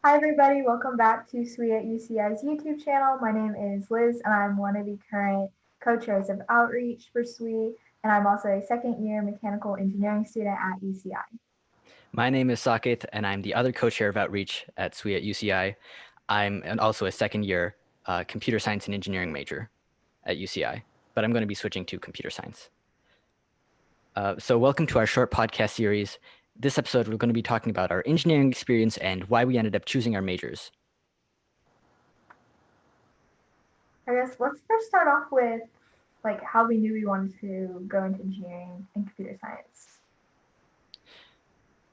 Hi everybody, welcome back to SWE at UCI's YouTube channel. My name is Liz and I'm one of the current co-chairs of Outreach for SWE, and I'm also a second year mechanical engineering student at UCI. My name is Saket, and I'm the other co-chair of Outreach at SWE at UCI. I'm also a second year computer science and engineering major at UCI, but I'm going to be switching to computer science. So welcome to our short podcast series. This episode, we're going to be talking about our engineering experience and why we ended up choosing our majors. I guess let's first start off with how we knew we wanted to go into engineering and computer science.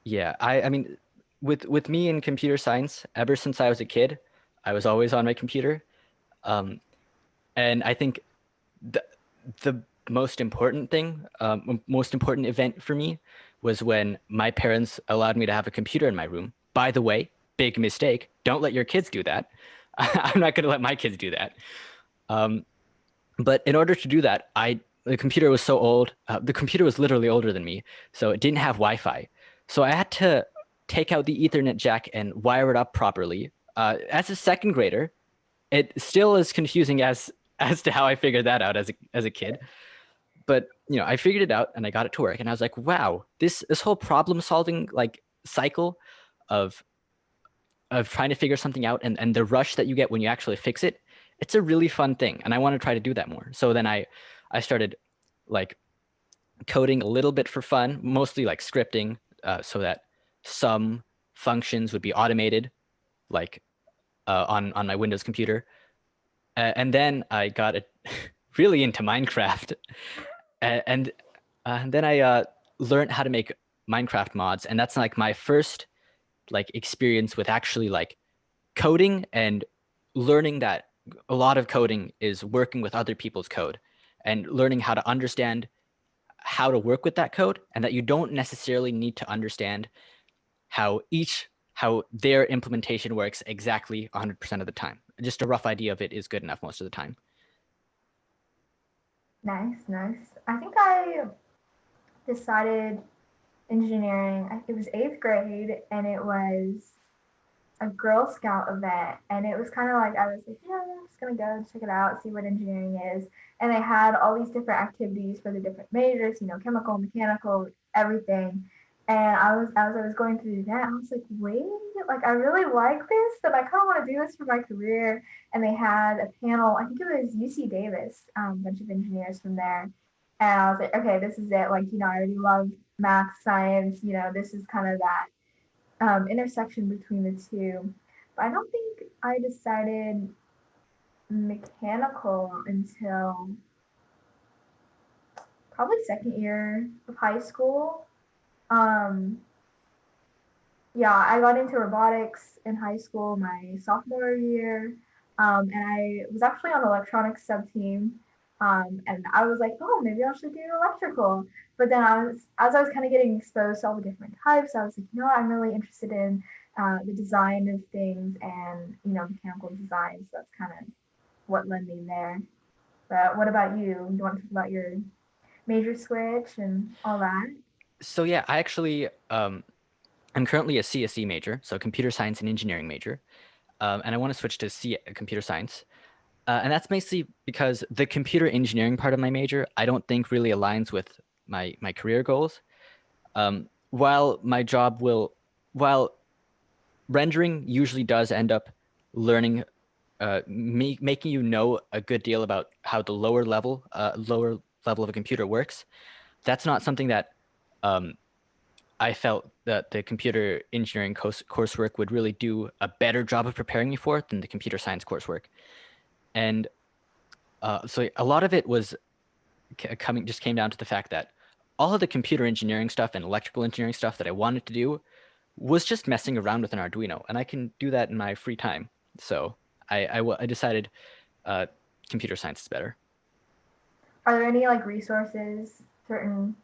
Yeah, I mean, with me in computer science, ever since I was a kid, I was always on my computer. And I think the most important thing, most important event for me was when my parents allowed me to have a computer in my room. By the way, big mistake. Don't let your kids do that. I'm not going to let my kids do that. But in order to do that, the computer was so old. The computer was literally older than me, so it didn't have Wi-Fi. So I had to take out the Ethernet jack and wire it up properly. As a second grader, it still is confusing as to how I figured that out as a kid. But I figured it out and I got it to work, and I was like, wow, this whole problem solving cycle of trying to figure something out and the rush that you get when you actually fix it, it's a really fun thing, and I want to try to do that more. So then I started coding a little bit for fun, mostly scripting, so that some functions would be automated, on my Windows computer. And then I got really into Minecraft, and then I learned how to make Minecraft mods, and that's my first experience with actually coding and learning that a lot of coding is working with other people's code and learning how to understand how to work with that code, and that you don't necessarily need to understand how their implementation works exactly 100% of the time. Just a rough idea of it is good enough most of the time. Nice. I think I decided engineering, it was 8th grade, and it was a Girl Scout event, and it was kind of I was like, yeah, I'm just gonna go check it out, see what engineering is. And they had all these different activities for the different majors, chemical, mechanical, everything. And as I was going through that, I was like, wait, I really like this, and I kind of want to do this for my career. And they had a panel, I think it was UC Davis, a bunch of engineers from there. And I was like, okay, this is it. I already love math, science, this is kind of that intersection between the two. But I don't think I decided mechanical until probably second year of high school. Yeah, I got into robotics in high school my sophomore year, and I was actually on the electronics sub team. And I was like, oh, maybe I should do electrical. But then as I was kind of getting exposed to all the different types, I was like, I'm really interested in the design of things and, mechanical design. So that's kind of what led me there. But what about you? You want to talk about your major switch and all that? So yeah, I actually I'm currently a CSE major, so computer science and engineering major, and I want to switch to computer science. And that's mostly because the computer engineering part of my major, I don't think really aligns with my career goals. While rendering usually does end up learning, making you know a good deal about how the lower level of a computer works, that's not something that I felt that the computer engineering coursework would really do a better job of preparing me for than the computer science coursework. And so a lot of it was came down to the fact that all of the computer engineering stuff and electrical engineering stuff that I wanted to do was just messing around with an Arduino, and I can do that in my free time. So I decided computer science is better. Are there any resources, certain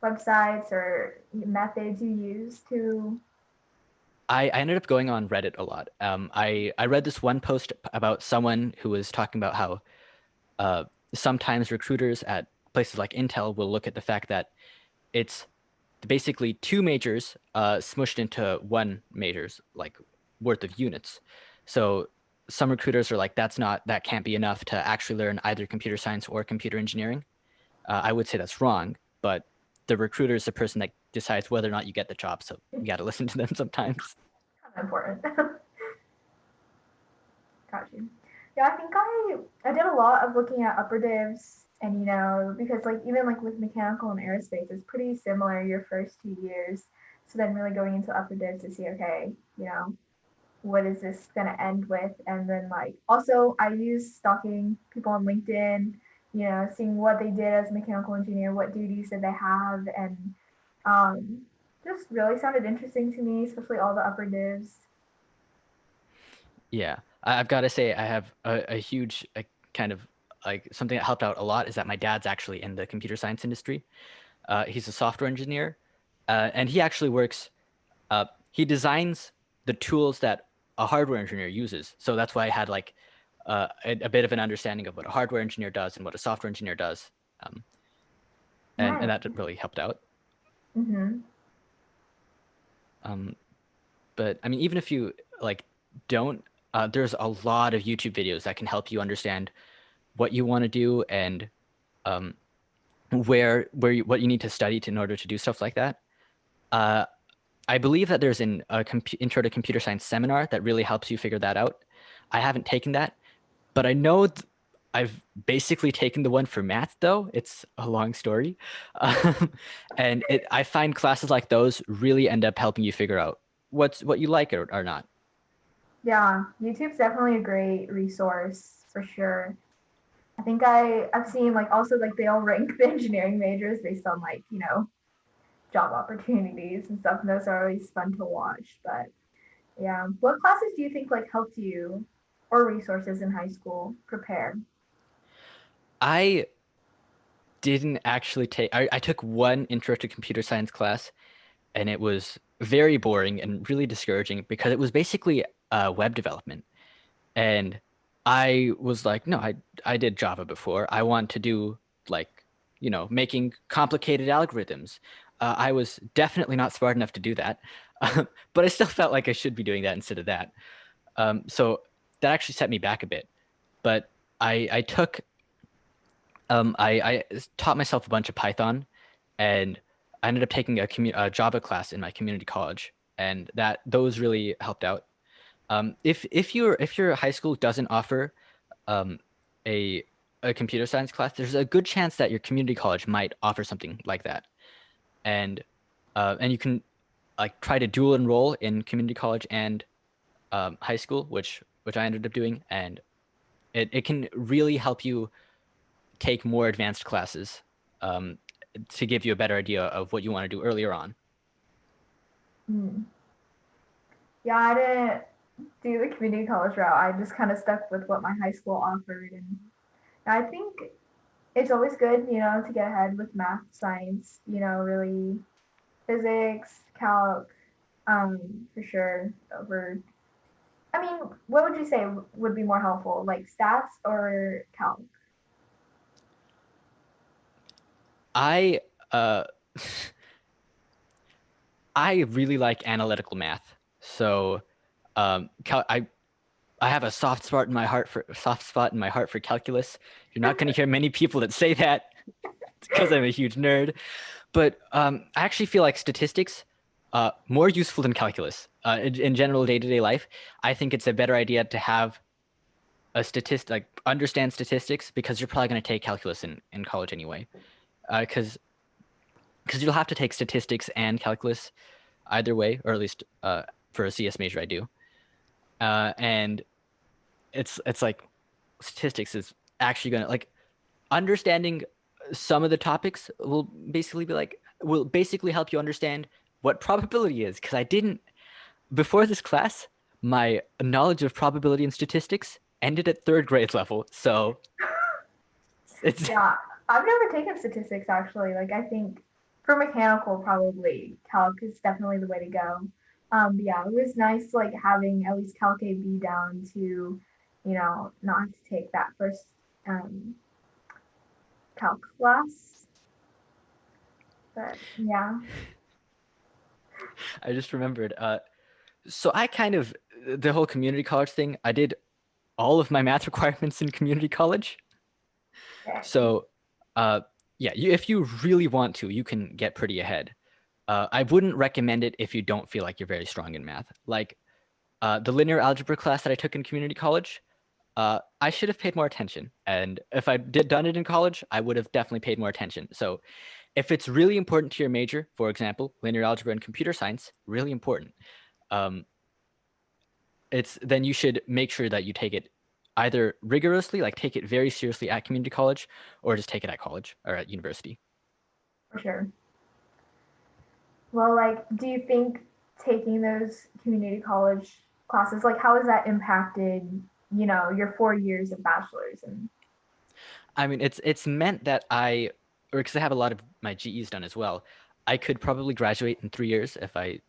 websites or methods you use to? I ended up going on Reddit a lot. I read this one post about someone who was talking about how sometimes recruiters at places like Intel will look at the fact that it's basically two majors smushed into one majors, worth of units. So some recruiters are like, that can't be enough to actually learn either computer science or computer engineering. I would say that's wrong, but the recruiter is the person that decides whether or not you get the job. So you got to listen to them sometimes. Kind of important. Got you. Yeah, I think I did a lot of looking at upper divs, and because like even like with mechanical and aerospace, it's pretty similar your first 2 years. So then really going into upper divs to see, okay, what is this gonna end with? And then like also I use stalking people on LinkedIn, seeing what they did as a mechanical engineer, what duties did they have, and um, just really sounded interesting to me, especially all the upper divs. Yeah, I've got to say I have a huge kind of like something that helped out a lot is that my dad's actually in the computer science industry. He's a software engineer, and he actually works. He designs the tools that a hardware engineer uses. So that's why I had like a bit of an understanding of what a hardware engineer does and what a software engineer does, um, and Nice. that really helped out. Mm-hmm. Um, but I mean, even if you like don't, there's a lot of YouTube videos that can help you understand what you want to do and um, what you need to study in order to do stuff like that. Uh, I believe that there's an intro to computer science seminar that really helps you figure that out. I haven't taken that, but I know I've basically taken the one for math though. It's a long story. And I find classes like those really end up helping you figure out what you like or not. Yeah, YouTube's definitely a great resource for sure. I think I've seen like also like they all rank the engineering majors based on like, job opportunities and stuff, and those are always fun to watch. But yeah, what classes do you think like helped you or resources in high school prepare? I didn't actually I took one intro to computer science class and it was very boring and really discouraging because it was basically web development. And I was like, no, I did Java before. I want to do like, making complicated algorithms. I was definitely not smart enough to do that, but I still felt like I should be doing that instead of that. So that actually set me back a bit. But I took I taught myself a bunch of Python, and I ended up taking a Java class in my community college, and those really helped out. If your high school doesn't offer um, a a computer science class, there's a good chance that your community college might offer something like that, and and you can like try to dual enroll in community college and high school, which I ended up doing, and it can really help you take more advanced classes um, to give you a better idea of what you want to do earlier on. Hmm. Yeah, I didn't do the community college route. I just kind of stuck with what my high school offered, and I think it's always good, to get ahead with math, science, really physics, calc, for sure. Over, I mean, what would you say would be more helpful, like stats or calc? I uh, I really like analytical math, so I have a soft spot in my heart for calculus. You're not going to hear many people that say that because I'm a huge nerd. But I actually feel like statistics more useful than calculus in general day-to-day life. I think it's a better idea to have like understand statistics because you're probably going to take calculus in college anyway. Because you'll have to take statistics and calculus either way, or at least for a CS major I do. And it's like statistics is actually going to like understanding some of the topics will basically help you understand what probability is because I didn't before this class my knowledge of probability and statistics ended at third grade level, so it's Yeah, I've never taken statistics actually. Like, I think for mechanical, probably calc is definitely the way to go. But yeah, it was nice like having at least calc AB down to, not have to take that first um, calc class. But yeah. I just remembered so I kind of the whole community college thing, I did all of my math requirements in community college. Dang. So, uh, yeah, if you really want to, you can get pretty ahead. I wouldn't recommend it if you don't feel like you're very strong in math. Like the linear algebra class that I took in community college, I should have paid more attention. And if I did done it in college, I would have definitely paid more attention. So if it's really important to your major, for example, linear algebra and computer science, really important, um, it's then you should make sure that you take it either rigorously, like take it very seriously at community college, or just take it at college or at university. For sure. Well, like, do you think taking those community college classes, like, how has that impacted, your 4 years of bachelor's? And I mean, it's meant that or because I have a lot of my GEs done as well, I could probably graduate in 3 years if I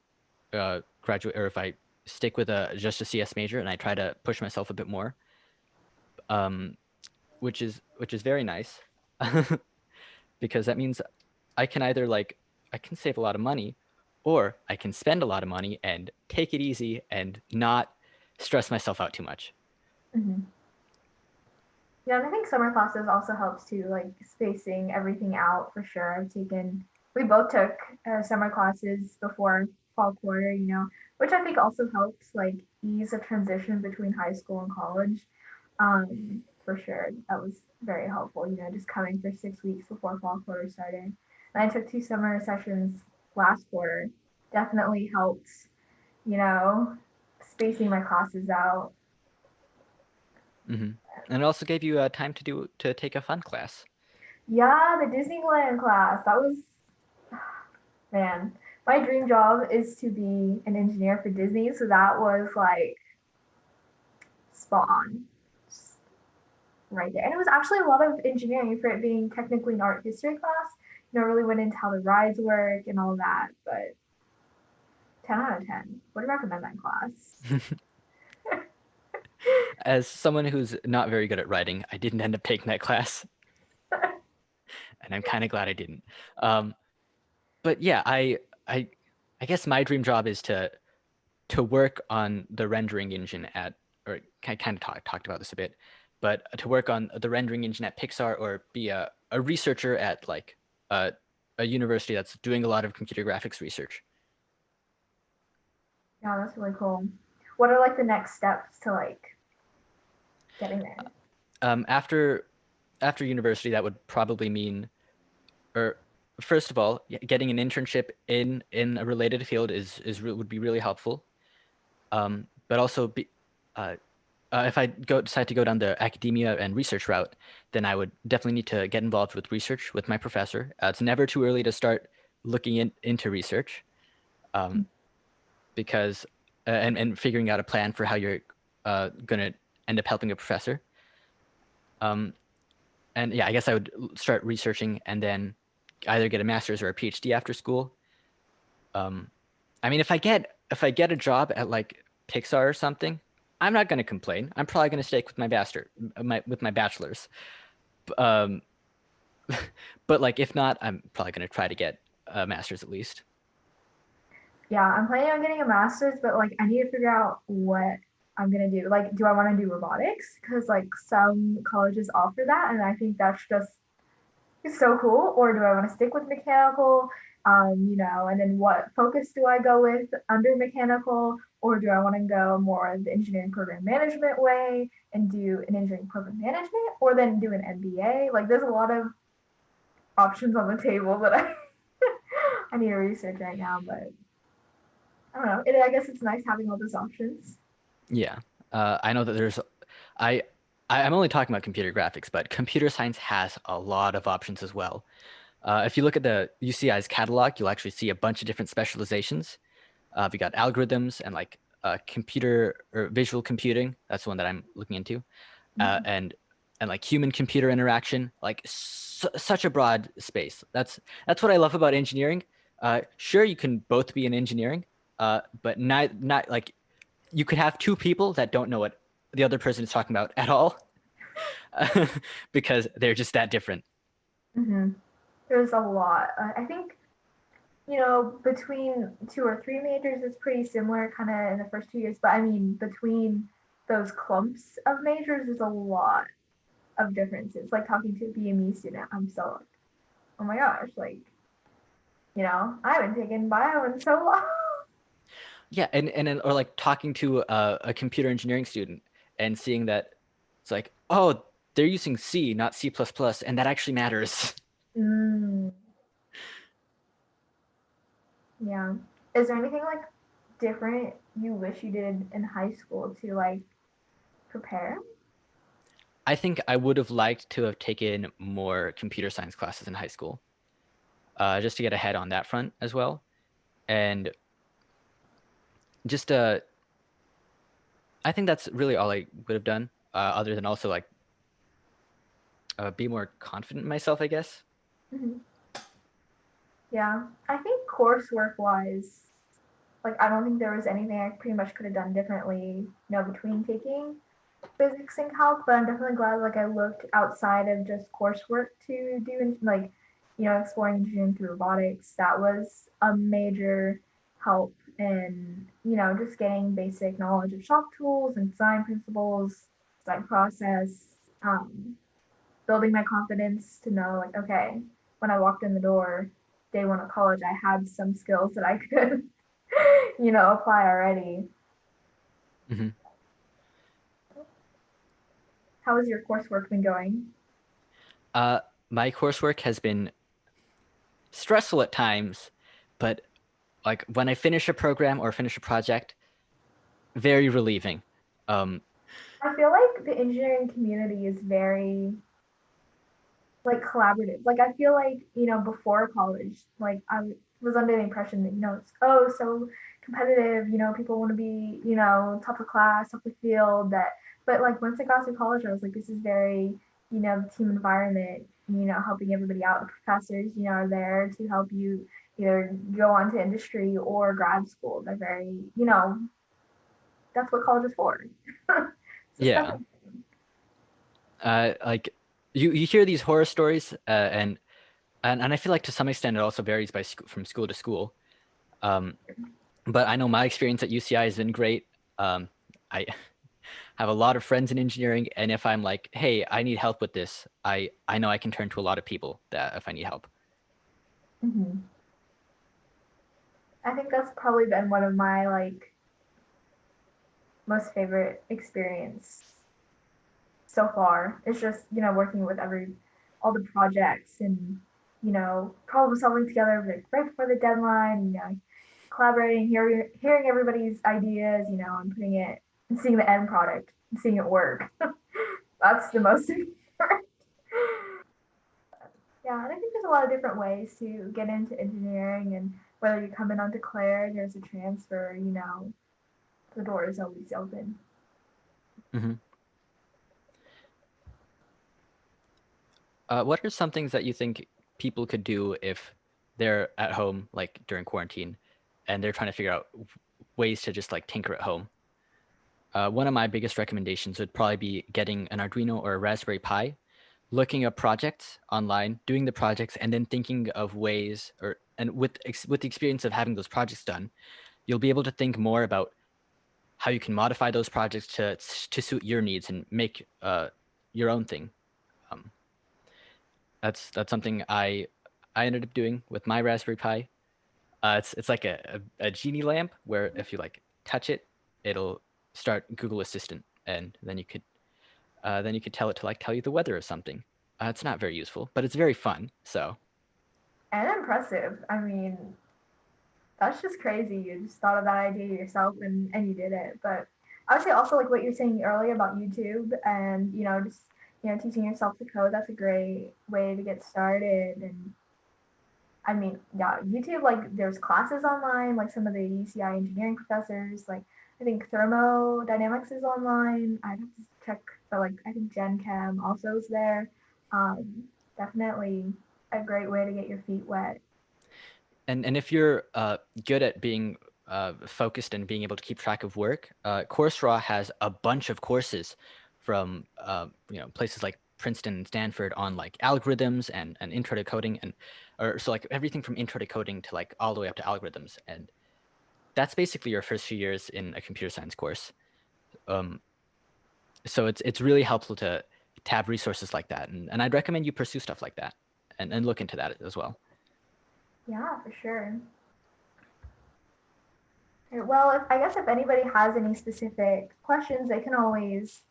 graduate or if I stick with just a CS major and I try to push myself a bit more, um, which is very nice, because that means I can either like I can save a lot of money, or I can spend a lot of money and take it easy and not stress myself out too much. mhm. Yeah, and I think summer classes also helps too, like spacing everything out for sure. We both took summer classes before fall quarter, which I think also helps like ease the transition between high school and college. For sure, that was very helpful, just coming for 6 weeks before fall quarter started. And I took 2 summer sessions last quarter. Definitely helped, you know, spacing my classes out. Hmm. And it also gave you time to take a fun class. Yeah, the Disneyland class. That was, man, my dream job is to be an engineer for Disney. So that was like spot on. Just right there. And it was actually a lot of engineering for it being technically an art history class. Really went into how the rides work and all that. But 10 out of 10. Would recommend that class. As someone who's not very good at writing, I didn't end up taking that class, and I'm kind of glad I didn't. Um, but yeah, I I guess my dream job is to work on the rendering engine at, or I kind of talked about this a bit, but to work on the rendering engine at Pixar, or be a researcher at like a, a university that's doing a lot of computer graphics research. Yeah, that's really cool. What are like the next steps to like getting there? After university, that would probably mean, or first of all, getting an internship in a related field would be really helpful. But also uh, if I decide to go down the academia and research route, then I would definitely need to get involved with research with my professor. It's never too early to start looking into research, um, because and figuring out a plan for how you're going to end up helping a professor. Um, and yeah, I guess I would start researching and then either get a master's or a PhD after school. Um, I mean, if I get a job at like Pixar or something, I'm not going to complain. I'm probably going to stick with my bachelor's. Um, but like if not, I'm probably going to try to get a master's at least. Yeah, I'm planning on getting a master's, but like I need to figure out what I'm gonna do. Like, do I want to do robotics? Because like some colleges offer that, and I think that's just so cool. Or do I want to stick with mechanical? And then what focus do I go with under mechanical? Or do I want to go more the engineering program management way and do an engineering program management, or then do an MBA? Like, there's a lot of options on the table that I need to research right now, but I don't know. I guess it's nice having all those options. Yeah. I know that I, I'm only talking about computer graphics, but computer science has a lot of options as well. If you look at the UCI's catalog, you'll actually see a bunch of different specializations. We got algorithms and like computer or visual computing. That's the one that I'm looking into, Mhm. and like human computer interaction. Like such a broad space. That's what I love about engineering. Sure, you can both be in engineering, but not like you could have two people that don't know what the other person is talking about at all, because they're just that different. There's a lot. I think, between 2 or 3 majors, it's pretty similar kind of in the first 2 years. But I mean, between those clumps of majors, there's a lot of differences. Like talking to a BME student, I'm so like, oh my gosh, like, I haven't taken bio in so long. Yeah, or like talking to a computer engineering student and seeing that it's like, oh, they're using C, not C++, and that actually matters. Mm, yeah. Is there anything like different you wish you did in high school to like prepare? I think I would have liked to have taken more computer science classes in high school, just to get ahead on that front as well. And just I think that's really all I would have done, other than also like be more confident in myself, I guess. Mm-hmm. Yeah, I think coursework wise, like I don't think there was anything I pretty much could have done differently, between taking physics and calc, but I'm definitely glad like I looked outside of just coursework to do like, exploring engineering through robotics. That was a major help in, just getting basic knowledge of shop tools and design principles, design process, um, building my confidence to know like, okay, when I walked in the door day one of college, I had some skills that I could, apply already. Hmm. How has your coursework been going? Uh, my coursework has been stressful at times, but like when I finish a program or finish a project, very relieving. Um, I feel like the engineering community is very like collaborative. Like I feel like, before college, like I was under the impression that, it's so competitive, people want to be, top of class, top of field that but like once I got to college I was like this is very, team environment, helping everybody out. The professors, are there to help you either go on to industry or grad school. They're very, that's what college is for. So yeah, special. like you hear these horror stories, and I feel like to some extent it also varies from school to school. Um, but I know my experience at UCI has been great. I have a lot of friends in engineering, and if I'm like, hey, I need help with this, I know I can turn to a lot of people that if I need help. Mm-hmm. I think that's probably been one of my like most favorite experience so far. It's just, working with all the projects and, problem solving together like right before the deadline, collaborating, hearing everybody's ideas, and putting it and seeing the end product and seeing it work. That's the most important. Yeah, and I think there's a lot of different ways to get into engineering, and whether you come in on declare, there's a transfer, the door is always open. Hmm. What are some things that you think people could do if they're at home, like during quarantine, and they're trying to figure out ways to just like tinker at home? One of my biggest recommendations would probably be getting an Arduino or a Raspberry Pi, looking up projects online, doing the projects, and then thinking of ways, or and with the experience of having those projects done, you'll be able to think more about how you can modify those projects to suit your needs and make your own thing. Um, that's something I ended up doing with my Raspberry Pi. It's like a genie lamp where if you like touch it, it'll start Google Assistant, and then you could tell it to like tell you the weather or something. It's not very useful, but it's very fun. So And impressive. I mean, that's just crazy. You just thought of that idea yourself and you did it. But I would say also like what you're saying earlier about YouTube and just teaching yourself to code. That's a great way to get started. And I mean, yeah, YouTube like there's classes online. Like some of the UCI engineering professors. Like I think thermodynamics is online. I have to check, but like I think Gen Chem also is there. Um, Definitely a great way to get your feet wet. and if you're good at being focused and being able to keep track of work, Coursera has a bunch of courses from places like Princeton and Stanford on like algorithms and intro to coding or so like everything from intro to coding to like all the way up to algorithms. And that's basically your first few years in a computer science course. So it's really helpful to have resources like that. And I'd recommend you pursue stuff like that and look into that as well. Yeah, for sure. Well, I guess if anybody has any specific questions, they can always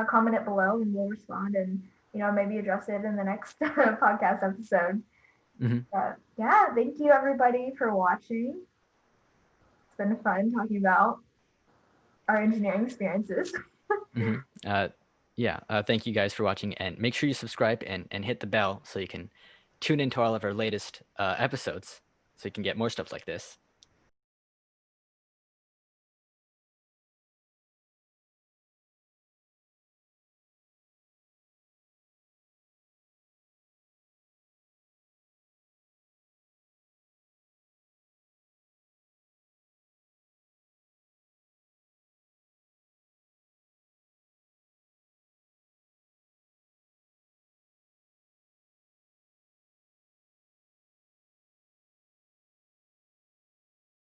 comment it below and we'll respond and, maybe address it in the next podcast episode. Mm-hmm. But yeah, thank you everybody for watching. It's been fun talking about our engineering experiences. Mm-hmm. Thank you guys for watching, and make sure you subscribe and hit the bell so you can tune into all of our latest episodes so you can get more stuff like this.